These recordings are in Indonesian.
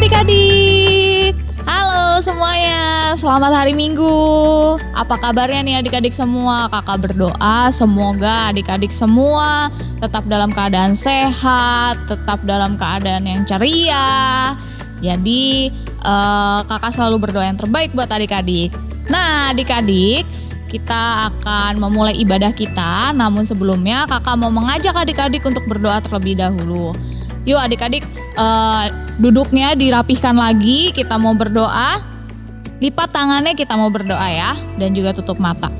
adik-adik. Halo semuanya, selamat hari Minggu. Apa kabarnya nih adik-adik semua? Kakak berdoa semoga adik-adik semua tetap dalam keadaan sehat, tetap dalam keadaan yang ceria. Jadi kakak selalu berdoa yang terbaik buat adik-adik. Nah adik-adik, kita akan memulai ibadah kita. Namun sebelumnya kakak mau mengajak adik-adik untuk berdoa terlebih dahulu. Yuk adik-adik, duduknya dirapihkan lagi, kita mau berdoa. Lipat tangannya, kita mau berdoa ya. Dan juga tutup mata.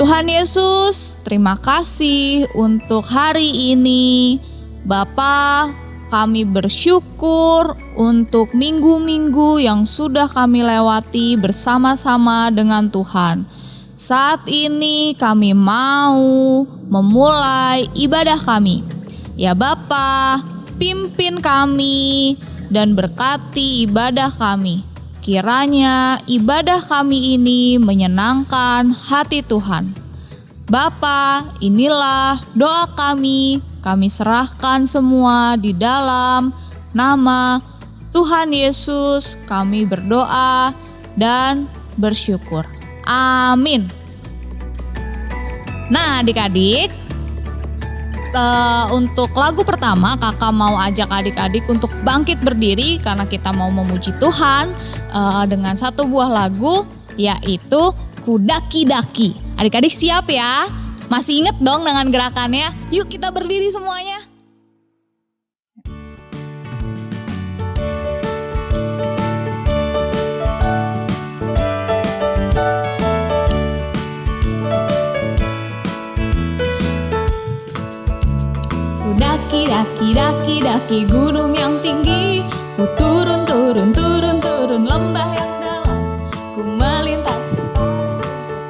Tuhan Yesus, terima kasih untuk hari ini. Bapa, kami bersyukur untuk minggu-minggu yang sudah kami lewati bersama-sama dengan Tuhan. Saat ini kami mau memulai ibadah kami. Ya Bapa, pimpin kami dan berkati ibadah kami. Kiranya ibadah kami ini menyenangkan hati Tuhan. Bapa, inilah doa kami serahkan semua di dalam nama Tuhan Yesus. Kami berdoa dan bersyukur. Amin. Nah adik-adik, untuk lagu pertama kakak mau ajak adik-adik untuk bangkit berdiri karena kita mau memuji Tuhan dengan satu buah lagu, yaitu Kudaki-daki. Adik-adik siap ya? Masih inget dong dengan gerakannya? Yuk kita berdiri semuanya. Daki gunung yang tinggi, ku turun lembah yang dalam, ku melintasi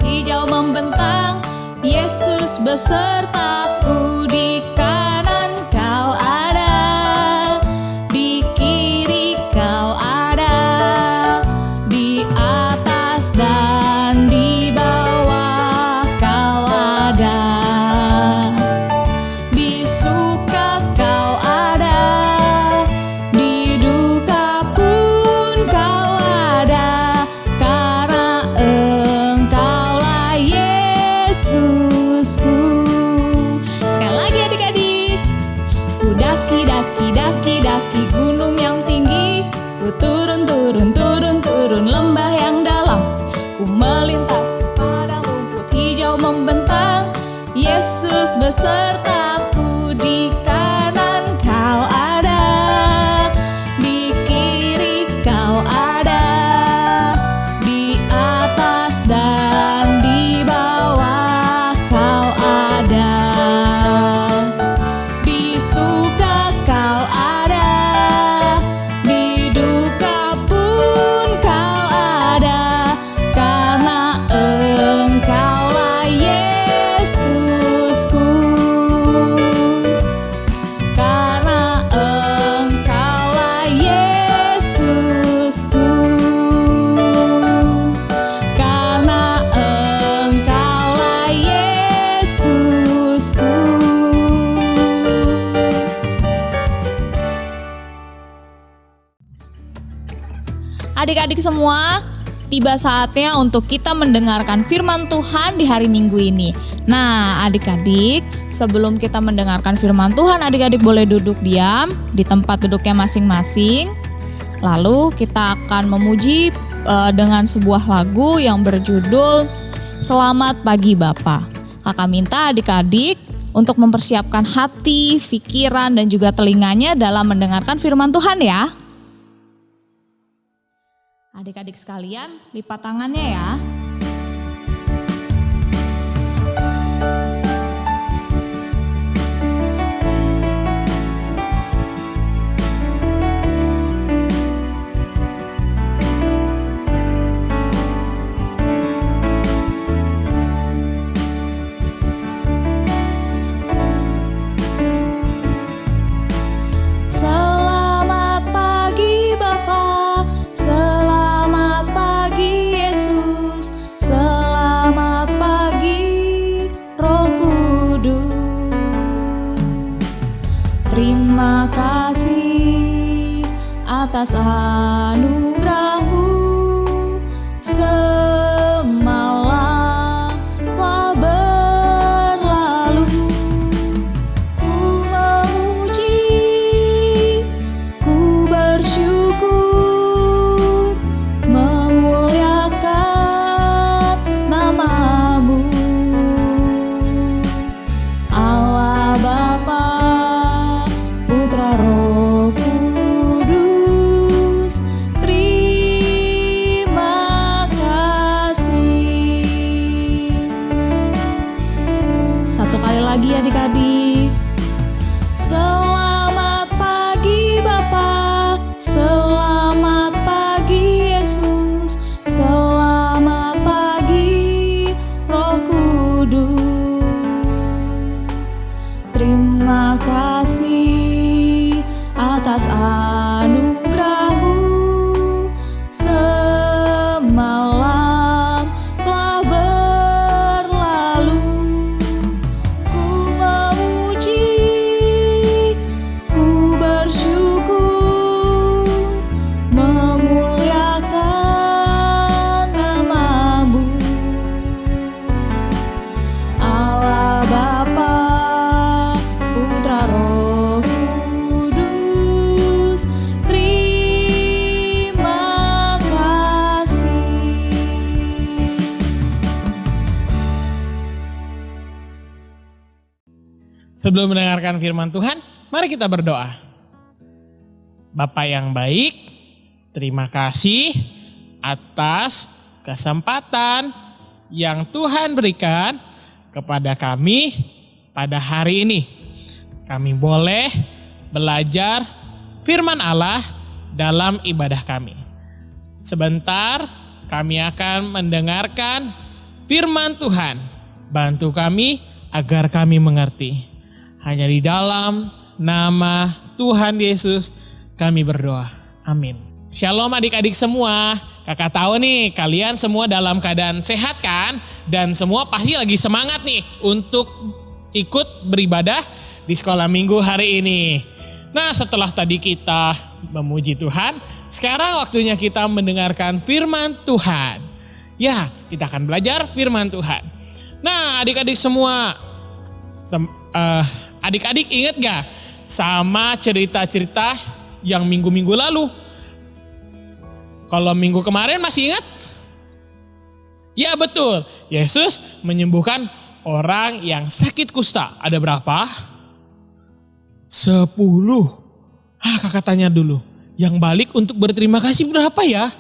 hijau membentang, Yesus besertaku. Di kanan kau ada, di kiri kau ada, di atas dan di bawah kau ada. Daki gunung yang tinggi, ku turun lembah yang dalam, ku melintasi padang rumput hijau membentang, Yesus besertaku. Di kanan kau ada, di kiri kau ada, di atas dan di bawah kau ada, di suka kau ada, Adik-adik semua, tiba saatnya untuk kita mendengarkan firman Tuhan di hari Minggu ini. Nah, adik-adik, sebelum kita mendengarkan firman Tuhan, adik-adik boleh duduk diam di tempat duduknya masing-masing. Lalu kita akan memuji dengan sebuah lagu yang berjudul Selamat Pagi Bapa. Kakak minta adik-adik untuk mempersiapkan hati, pikiran, dan juga telinganya dalam mendengarkan firman Tuhan ya. Adik-adik sekalian, lipat tangannya ya. Selamat pagi Bapa, selamat pagi Yesus, selamat pagi Roh Kudus. Terima kasih atas anugerah-Mu. Semalam telah berlalu, ku memuji, ku bersyukur, memuliakan nama-Mu. Allah Bapa, Putra, Roh Kudus, terima kasih. Satu kali lagi adik-adik. Selamat pagi Bapa, selamat pagi Yesus, selamat pagi Roh Kudus. Terima kasih atas anugerah-Mu. Semalam telah berlalu, ku memuji, ku bersyukur, memuliakan nama-Mu. Allah Bapa, Putra, Roh Kudus, terima kasih. Sebelum mendengarkan firman Tuhan, mari kita berdoa. Bapa yang baik, terima kasih atas kesempatan yang Tuhan berikan kepada kami pada hari ini. Kami boleh belajar firman Allah dalam ibadah kami. Sebentar kami akan mendengarkan firman Tuhan. Bantu kami agar kami mengerti. Hanya di dalam nama Tuhan Yesus kami berdoa. Amin. Shalom adik-adik semua. Kakak tahu nih kalian semua dalam keadaan sehat kan? Dan semua pasti lagi semangat nih untuk ikut beribadah di sekolah minggu hari ini. Nah, setelah tadi kita memuji Tuhan, sekarang waktunya kita mendengarkan firman Tuhan. Ya, kita akan belajar firman Tuhan. Nah, adik-adik semua, adik-adik ingat gak sama cerita-cerita yang minggu-minggu lalu? Kalau minggu kemarin masih ingat? Ya betul, Yesus menyembuhkan orang yang sakit kusta. Ada berapa? 10. Kakak tanya dulu, yang balik untuk berterima kasih berapa ya?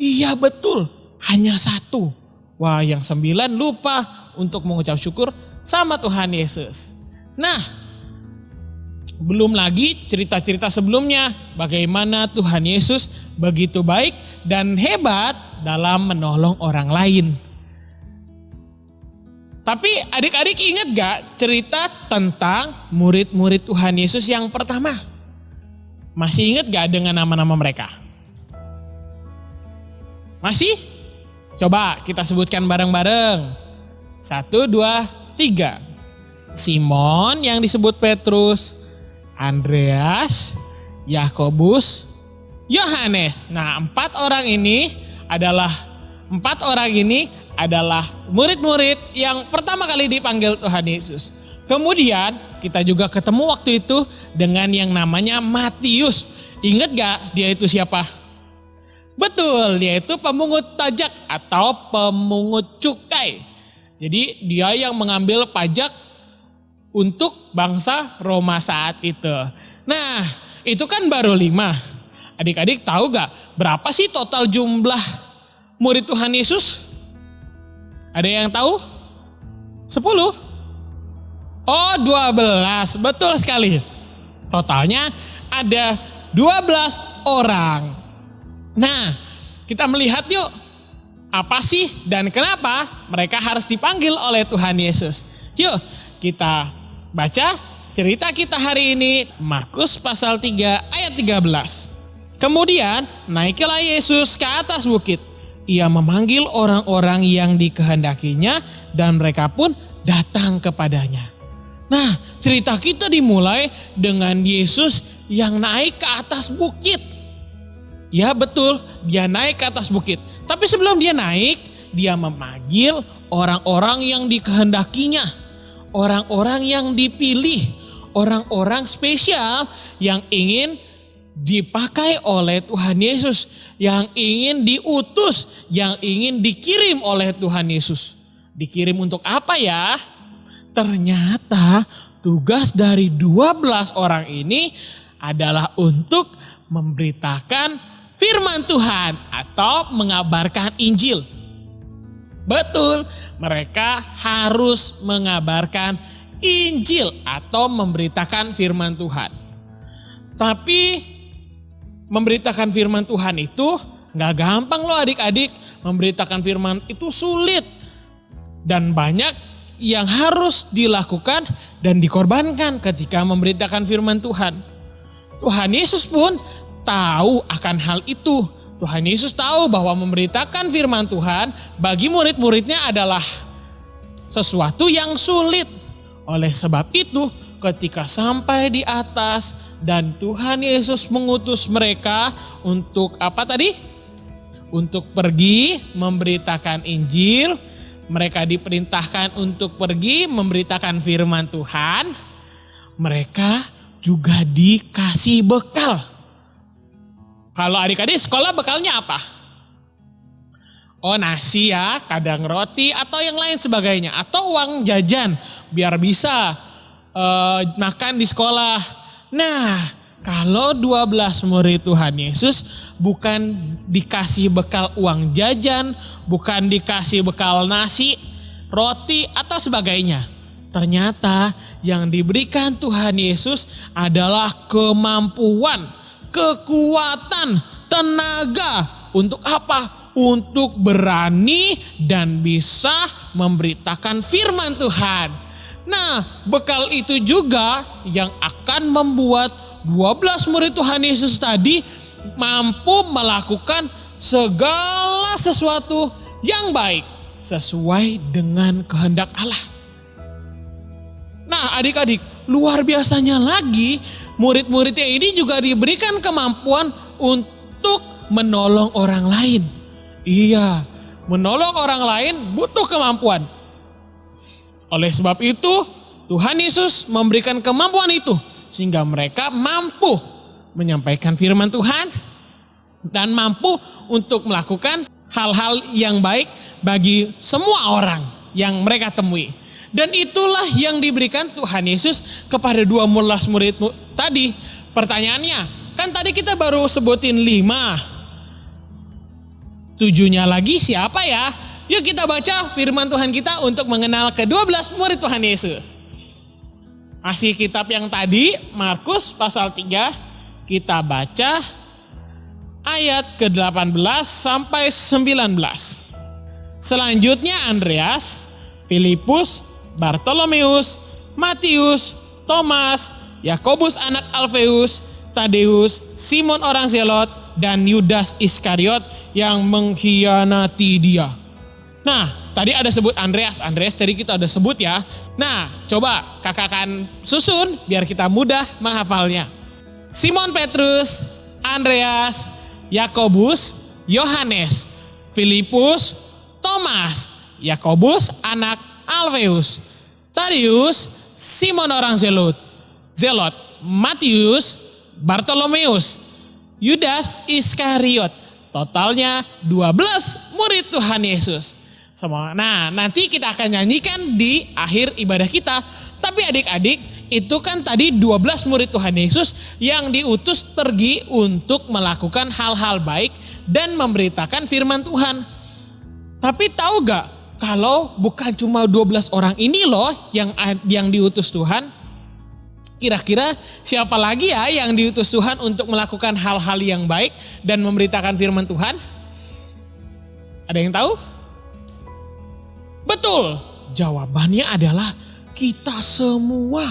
Iya betul, hanya 1. Wah, yang 9 lupa untuk mengucap syukur sama Tuhan Yesus. Nah, belum lagi cerita-cerita sebelumnya bagaimana Tuhan Yesus begitu baik dan hebat dalam menolong orang lain. Tapi adik-adik ingat gak cerita tentang murid-murid Tuhan Yesus yang pertama? Masih ingat gak dengan nama-nama mereka? Masih? Coba kita sebutkan bareng-bareng. 1, 2, 3. Simon yang disebut Petrus, Andreas, Yakobus, Yohanes. Nah, 4 orang ini adalah murid-murid yang pertama kali dipanggil Tuhan Yesus. Kemudian kita juga ketemu waktu itu dengan yang namanya Matius. Ingat gak dia itu siapa? Betul, dia itu pemungut pajak atau pemungut cukai. Jadi dia yang mengambil pajak untuk bangsa Roma saat itu. Nah, itu kan baru 5. Adik-adik tahu gak berapa sih total jumlah murid Tuhan Yesus? Ada yang tahu? 10? Oh, 12. Betul sekali. Totalnya ada 12 orang. Nah, kita melihat yuk. Apa sih dan kenapa mereka harus dipanggil oleh Tuhan Yesus? Yuk, kita baca cerita kita hari ini. Markus pasal 3 ayat 13. Kemudian naiklah Yesus ke atas bukit. Ia memanggil orang-orang yang dikehendakinya dan mereka pun datang kepadanya. Nah, cerita kita dimulai dengan Yesus yang naik ke atas bukit. Ya betul, dia naik ke atas bukit. Tapi sebelum dia naik, dia memanggil orang-orang yang dikehendakinya. Orang-orang yang dipilih. Orang-orang spesial yang ingin dipakai oleh Tuhan Yesus. Yang ingin diutus, yang ingin dikirim oleh Tuhan Yesus. Dikirim untuk apa ya? Ternyata tugas dari 12 orang ini adalah untuk memberitakan firman Tuhan atau mengabarkan Injil. Betul, mereka harus mengabarkan Injil atau memberitakan firman Tuhan. Tapi memberitakan firman Tuhan itu gak gampang loh adik-adik. Memberitakan firman itu sulit. Dan banyak yang harus dilakukan dan dikorbankan ketika memberitakan firman Tuhan. Tuhan Yesus pun tahu akan hal itu. Tuhan Yesus tahu bahwa memberitakan firman Tuhan bagi murid-muridnya adalah sesuatu yang sulit. Oleh sebab itu, ketika sampai di atas dan Tuhan Yesus mengutus mereka untuk apa tadi? Untuk pergi memberitakan Injil. Mereka diperintahkan untuk pergi memberitakan firman Tuhan. Mereka juga dikasih bekal. Kalau adik-adik sekolah bekalnya apa? Oh nasi ya, kadang roti atau yang lain sebagainya. Atau uang jajan biar bisa makan di sekolah. Nah kalau 12 murid Tuhan Yesus bukan dikasih bekal uang jajan, bukan dikasih bekal nasi, roti atau sebagainya. Ternyata yang diberikan Tuhan Yesus adalah kemampuan, kekuatan, tenaga. Untuk apa? Untuk berani dan bisa memberitakan firman Tuhan. Nah, bekal itu juga yang akan membuat 12 murid Tuhan Yesus tadi mampu melakukan segala sesuatu yang baik sesuai dengan kehendak Allah. Nah, adik-adik, luar biasanya lagi, murid-muridnya ini juga diberikan kemampuan untuk menolong orang lain. Iya, menolong orang lain butuh kemampuan. Oleh sebab itu, Tuhan Yesus memberikan kemampuan itu sehingga mereka mampu menyampaikan firman Tuhan dan mampu untuk melakukan hal-hal yang baik bagi semua orang yang mereka temui. Dan itulah yang diberikan Tuhan Yesus kepada 12 murid tadi. Pertanyaannya, kan tadi kita baru sebutin 5. 7-nya lagi siapa ya? Yuk kita baca firman Tuhan kita untuk mengenal ke-12 murid Tuhan Yesus. Masih kitab yang tadi, Markus pasal 3, kita baca ayat ke-18 sampai 19. Selanjutnya Andreas, Filipus, Bartolomeus, Matius, Thomas, Yakobus anak Alfeus, Tadeus, Simon orang Zelot, dan Yudas Iskariot yang mengkhianati dia. Nah, tadi ada sebut Andreas tadi kita udah sebut ya. Nah, coba kakak akan susun biar kita mudah menghafalnya. Simon Petrus, Andreas, Yakobus, Yohanes, Filipus, Thomas, Yakobus anak Alfeus, Tadeus, Simon orang Zelot, Matius, Bartolomeus, Yudas Iskariot. Totalnya 12 murid Tuhan Yesus. Semua. Nah, nanti kita akan nyanyikan di akhir ibadah kita. Tapi adik-adik, itu kan tadi 12 murid Tuhan Yesus yang diutus pergi untuk melakukan hal-hal baik dan memberitakan firman Tuhan. Tapi tahu gak kalau bukan cuma 12 orang ini loh yang diutus Tuhan? Kira-kira siapa lagi ya yang diutus Tuhan untuk melakukan hal-hal yang baik dan memberitakan firman Tuhan? Ada yang tahu? Betul, jawabannya adalah kita semua.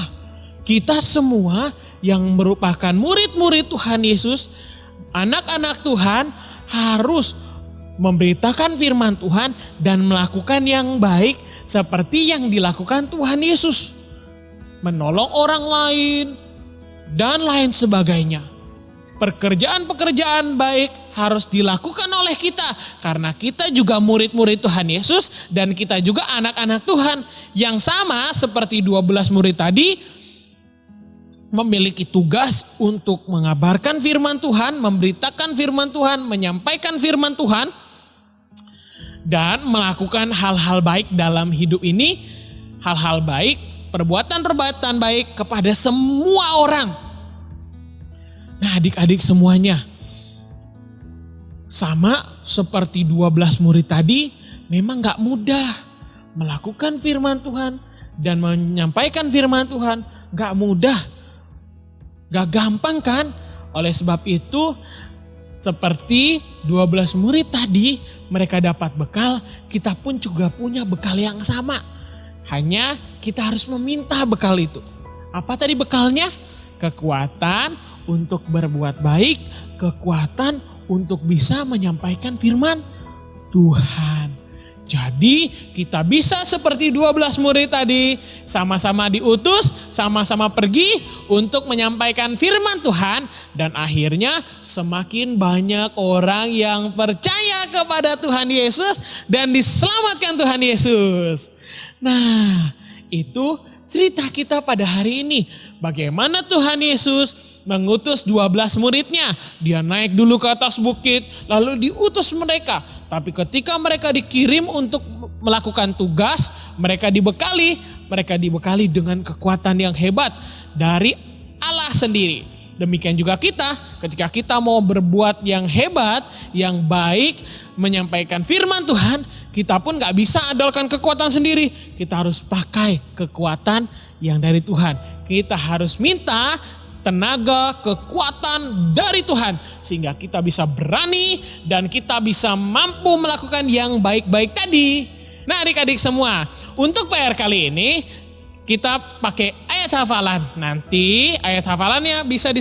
Kita semua yang merupakan murid-murid Tuhan Yesus, anak-anak Tuhan harus memberitakan firman Tuhan dan melakukan yang baik seperti yang dilakukan Tuhan Yesus. Menolong orang lain dan lain sebagainya. Pekerjaan-pekerjaan baik harus dilakukan oleh kita. Karena kita juga murid-murid Tuhan Yesus dan kita juga anak-anak Tuhan. Yang sama seperti 12 murid tadi, memiliki tugas untuk mengabarkan firman Tuhan, memberitakan firman Tuhan, menyampaikan firman Tuhan, dan melakukan hal-hal baik dalam hidup ini, hal-hal baik, perbuatan-perbuatan baik kepada semua orang. Nah adik-adik semuanya, sama seperti 12 murid tadi, memang gak mudah melakukan firman Tuhan dan menyampaikan firman Tuhan, gak mudah. Gak gampang kan? Oleh sebab itu seperti 12 murid tadi mereka dapat bekal, kita pun juga punya bekal yang sama. Hanya kita harus meminta bekal itu. Apa tadi bekalnya? Kekuatan untuk berbuat baik, kekuatan untuk bisa menyampaikan firman Tuhan. Jadi kita bisa seperti 12 murid tadi, sama-sama diutus, sama-sama pergi untuk menyampaikan firman Tuhan. Dan akhirnya semakin banyak orang yang percaya kepada Tuhan Yesus dan diselamatkan Tuhan Yesus. Nah itu cerita kita pada hari ini. Bagaimana Tuhan Yesus mengutus 12 muridnya. Dia naik dulu ke atas bukit lalu diutus mereka. Tapi ketika mereka dikirim untuk melakukan tugas, mereka dibekali dengan kekuatan yang hebat dari Allah sendiri. Demikian juga kita, ketika kita mau berbuat yang hebat, yang baik, menyampaikan firman Tuhan, kita pun gak bisa andalkan kekuatan sendiri. Kita harus pakai kekuatan yang dari Tuhan. Kita harus minta tenaga, kekuatan dari Tuhan. Sehingga kita bisa berani dan kita bisa mampu melakukan yang baik-baik tadi. Nah adik-adik semua, untuk PR kali ini kita pakai ayat hafalan. Nanti ayat hafalannya bisa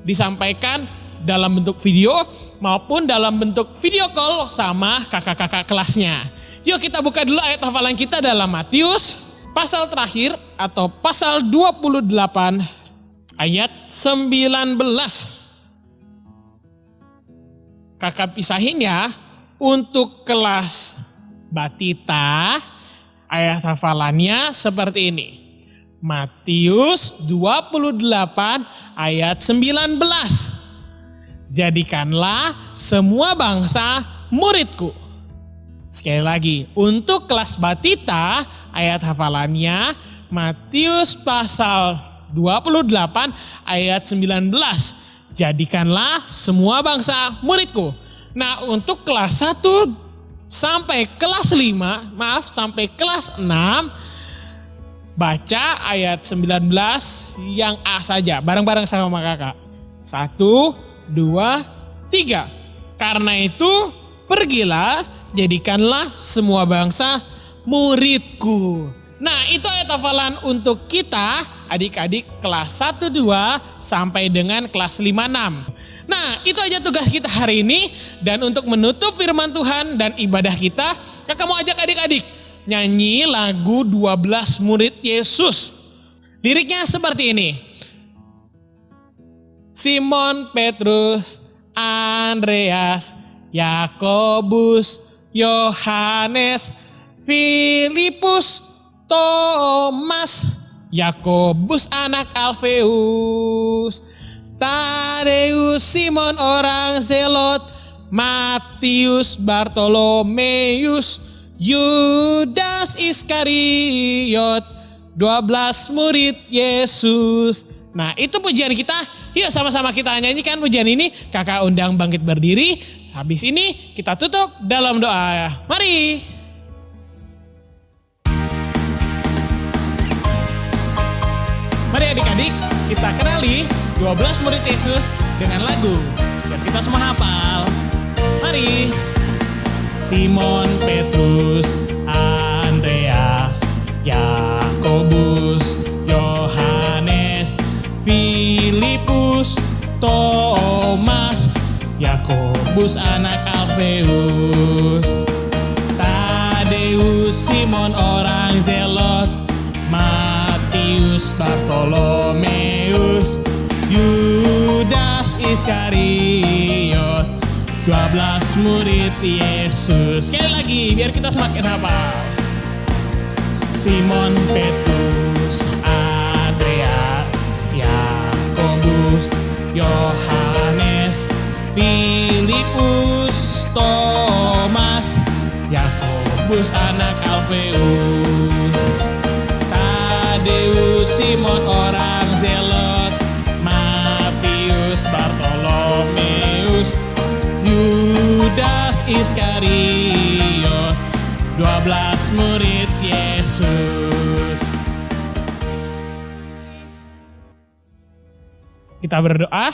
disampaikan dalam bentuk video maupun dalam bentuk video call sama kakak-kakak kelasnya. Yuk kita buka dulu ayat hafalan kita dalam Matius pasal terakhir atau pasal 28 ayat 19. Kakak pisahin ya, untuk kelas batita ayat hafalannya seperti ini. Matius 28 ayat 19. Jadikanlah semua bangsa muridku. Sekali lagi, untuk kelas batita ayat hafalannya Matius pasal 28 ayat 19. Jadikanlah semua bangsa muridku. Nah untuk kelas 1 sampai kelas 5, sampai kelas 6, baca ayat 19 yang A saja. Bareng-bareng sama kakak. 1, 2, 3. Karena itu pergilah, jadikanlah semua bangsa muridku. Nah itu ayat hafalan untuk kita adik-adik kelas 1, 2 sampai dengan kelas 5, 6. Nah itu aja tugas kita hari ini. Dan untuk menutup firman Tuhan dan ibadah kita, kakak mau ajak adik-adik nyanyi lagu 12 murid Yesus. Liriknya seperti ini. Simon, Petrus, Andreas, Yakobus, Yohanes, Filipus, Thomas, Yakobus anak Alfeus, Tadeus, Simon orang Zelot, Matius, Bartolomeus, Yudas Iskariot, 12 murid Yesus. Nah itu pujian kita. Yuk sama-sama kita nyanyikan pujian ini. Kakak undang bangkit berdiri. Habis ini kita tutup dalam doa. Mari. Mari adik-adik kita kenali 12 murid Yesus dengan lagu yang kita semua hafal. Mari. Simon, Petrus, Andreas, Yakobus, Yohanes, Filipus, Thomas, Yakobus anak Alfeus, Tadeus, Simon orang Zelot, Matius, Bartolomeus, Yudas Iskariot, 12 murid Yesus. Sekali lagi biar kita semakin hafal. Simon Petrus, Andreas, Yakobus, Yohanes, Filipus, Thomas, Yakobus anak Alfeus, Tadeus, Simon orang Zelot, Matius, Bartolomeus, Yudas Iskariot, 12 murid Yesus. Kita berdoa.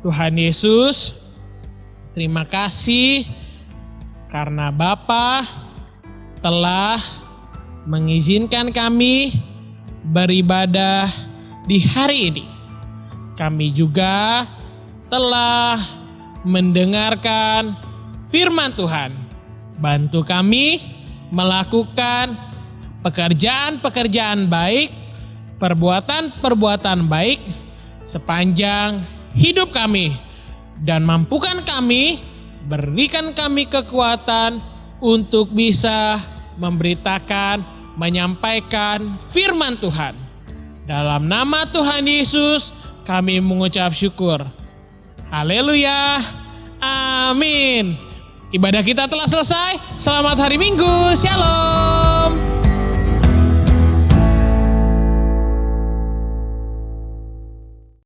Tuhan Yesus, terima kasih karena Bapa telah mengizinkan kami beribadah di hari ini. Kami juga telah mendengarkan firman Tuhan. Bantu kami melakukan pekerjaan-pekerjaan baik, perbuatan-perbuatan baik sepanjang hidup kami. Dan mampukan kami, berikan kami kekuatan untuk bisa memberitakan, menyampaikan firman Tuhan. Dalam nama Tuhan Yesus kami mengucap syukur. Haleluya. Amin. Ibadah kita telah selesai. Selamat hari Minggu. Shalom.